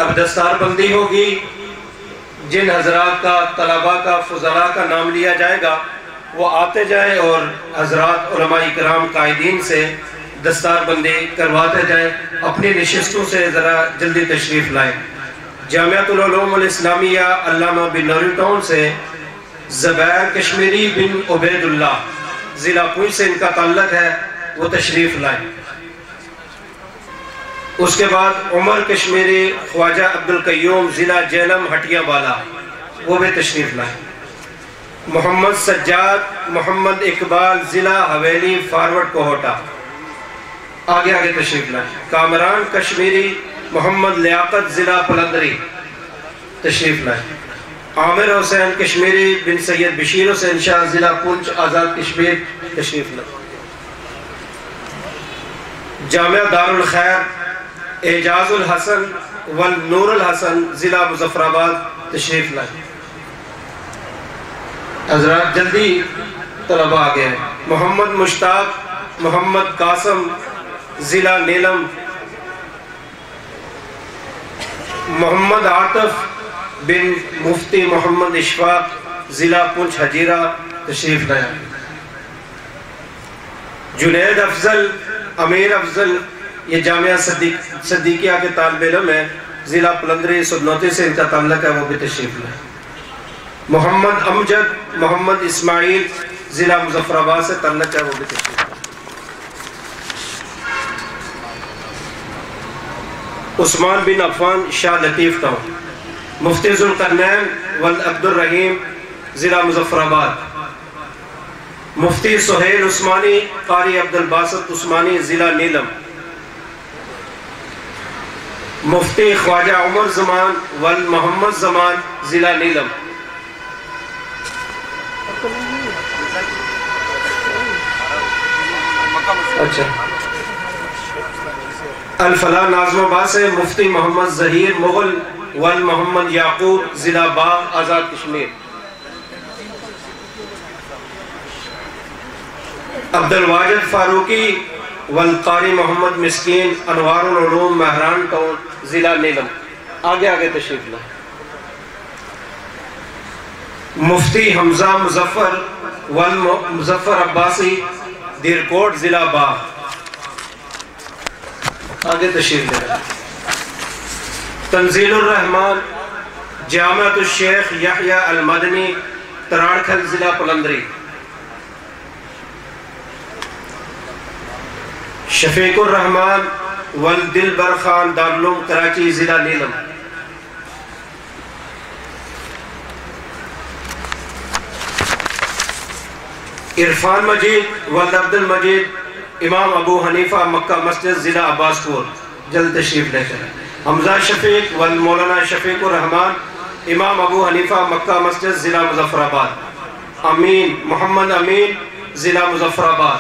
اب دستار بندی ہوگی، جن حضرات کا، طلباء کا، فضلاء کا نام لیا جائے گا وہ آتے جائیں اور حضرات علماء کرام قائدین سے دستار بندی کرواتے جائیں۔ اپنی نشستوں سے ذرا جلدی تشریف لائیں۔ جامعۃ العلوم الاسلامیہ علامہ بن نوری ٹاؤن سے زبیر کشمیری بن عبید اللہ، ضلع پونچھ سے ان کا تعلق ہے، وہ تشریف لائیں۔ اس کے بعد عمر کشمیری خواجہ عبدالقیوم، ضلع جہلم ہٹیا بالا، وہ بھی تشریف لائیں۔ محمد سجاد محمد اقبال، ضلع حویلی فارورڈ کوہٹا، آگے آگے تشریف لائیں۔ کامران کشمیری محمد لیاقت، ضلع پلندری، تشریف لائیں۔ عامر حسین کشمیری بن سید بشیر حسین شاہ، ضلع پونچھ آزاد کشمیر، تشریف لائیں۔ جامعہ دارالخیر اعجاز الحسن والنور الحسن، ضلع مظفر آباد، تشریف لائیں۔ حضرات جلدی طلباء آگے ہیں۔ محمد مشتاق محمد قاسم، ضلع نیلم۔ محمد عاطف بن مفتی محمد اشفاق، ضلع پونچھ حجیرہ، تشریف لائیں۔ جنید افضل امیر افضل، یہ جامعہ صدیقیہ کے طالب علم ہے، ضلع پلندری سدنوتی سے ان کا تعلق ہے، وہ بھی تشریف لائیں۔ محمد امجد محمد اسماعیل، ضلع مظفر آباد سے تعلق ہے، وہ بھی تشریف لائیں۔ عثمان بن عفان شاہ لطیف ٹاؤن۔ مفتی ذوالقرنین ولد عبد الرحیم، ضلع مظفر آباد۔ مفتی سہیل عثمانی قاری عبد الباسط عثمانی، ضلع نیلم۔ مفتی خواجہ عمر زمان ولد محمد زمان، ضلع نیلم۔ اچھا، الفلاح ناظم آباد سے مفتی محمد ظہیر مغل ولد محمد یعقوب، ضلع باغ آزاد کشمیر۔ عبد الواجد فاروقی ولد قاری محمد مسکین، انوار العلوم مہران ٹاؤن، ضلع نیلم، آگے آگے تشریف لائیں۔ مفتی حمزہ مظفر ولد مظفر عباسی، دیرکوٹ، ضلع باغ، آگے تشریف لائیں۔ تنزیل الرحمن جامعۃ الشیخ یحییٰ المدنی، تراڑکھل، ضلع پلندری۔ شفیق الرحمن ولد دلبر خان دارالعلوم کراچی، ضلع نیلم۔ عرفان مجید ولد عبد المجید امام ابو حنیفہ مکہ مسجد، ضلع عباس پور، جلد تشریف لے کر۔ حمزہ شفیق ولد مولانا شفیق الرحمن امام ابو حنیفہ مکہ مسجد، ضلع مظفر آباد۔ امین محمد امین، ضلع مظفر آباد۔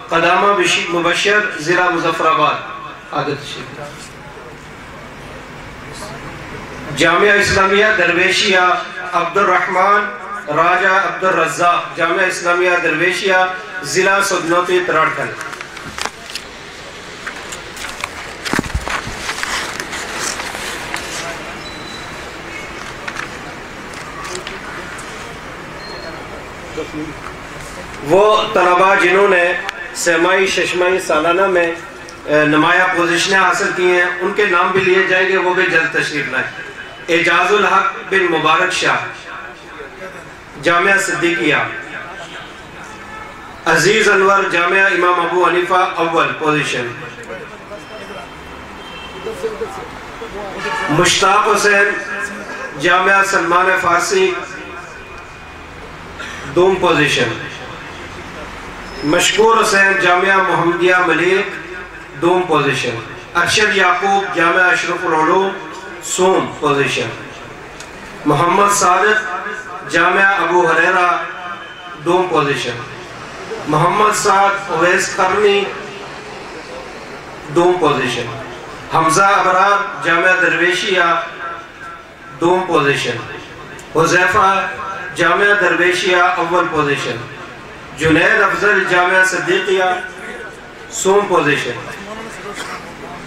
قدامہ مبشر، ضلع مظفر آباد، آگے تشریف لائیں۔ جامعہ اسلامیہ درویشیہ عبد الرحمن راجہ عبد الرزاق، جامعہ اسلامیہ درویشیہ، ضلع سدنوتی، تراڑکھل۔ وہ طلباء جنہوں نے سہمائی ششمائی سالانہ میں نمایاں پوزیشنیں حاصل کی ہیں، ان کے نام بھی لیے جائیں گے، وہ بھی جلد تشریف لائیں۔ اعجاز الحق بن مبارک شاہ، جامعہ صدیقیہ۔ عزیز انور، جامعہ امام ابو حنیفہ، اول پوزیشن۔ مشتاق حسین، جامعہ سلمان فارسی، دوم پوزیشن۔ مشکور حسین، جامعہ محمدیہ ملیک، دوم پوزیشن۔ ارشد یعقوب، جامعہ اشرف العلوم، سوم پوزیشن۔ محمد صادق، جامعہ ابو حریرہ، دوم پوزیشن۔ محمد سعد اویس قرنی، دوم پوزیشن۔ حمزہ ابرار، جامعہ درویشیہ، دوم پوزیشن۔ حذیفہ، جامعہ درویشیہ، اول پوزیشن۔ جنید افضل، جامعہ صدیقیہ، سوم پوزیشن۔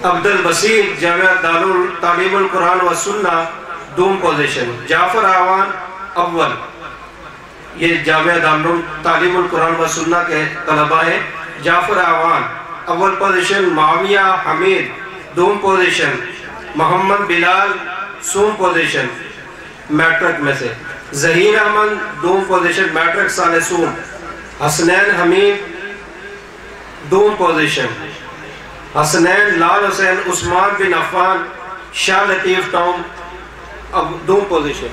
عبد البصیر جامعہ تعلیم القرآن و سنہ دوم پوزیشن. جعفر آوان اول، یہ جامعہ تعلیم القرآن و سنہ کے طلباء ہیں. جعفر آوان اول پوزیشن. معاویہ حمید دوم پوزیشن. محمد بلال سوم پوزیشن میٹرک میں سے. ظہیر احمد دوم پوزیشن میٹرک سال سوم. حسنین حمید دوم پوزیشن. حسنین لال حسین عثمان بن عفان شاہ لطیف ٹاؤن اب دوم پوزیشن.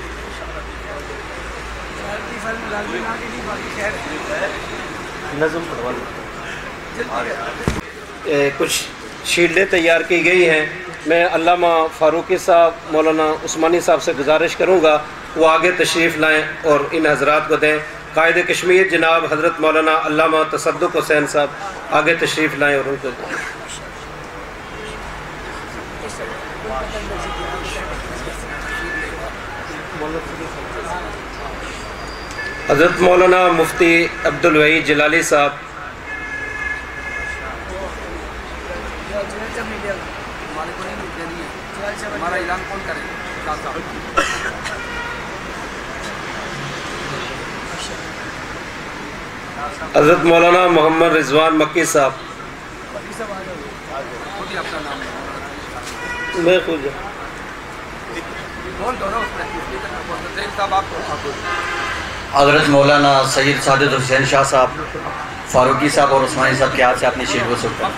کچھ شیلڈیں تیار کی گئی ہیں. میں علامہ فاروقی صاحب مولانا عثمانی صاحب سے گزارش کروں گا وہ آگے تشریف لائیں اور ان حضرات کو دیں. قائد کشمیر جناب حضرت مولانا علامہ تصدق حسین صاحب آگے تشریف لائیں اور ان کو دیں. حضرت مولانا مفتی عبدالوحید جلالی صاحب. حضرت مولانا محمد رضوان مکی صاحب. میں خود حضرت مولانا سید سعادت حسین شاہ صاحب فاروقی صاحب اور عثمانی صاحب کے ہاتھ سے اپنی شیٹ کو سکتا ہے.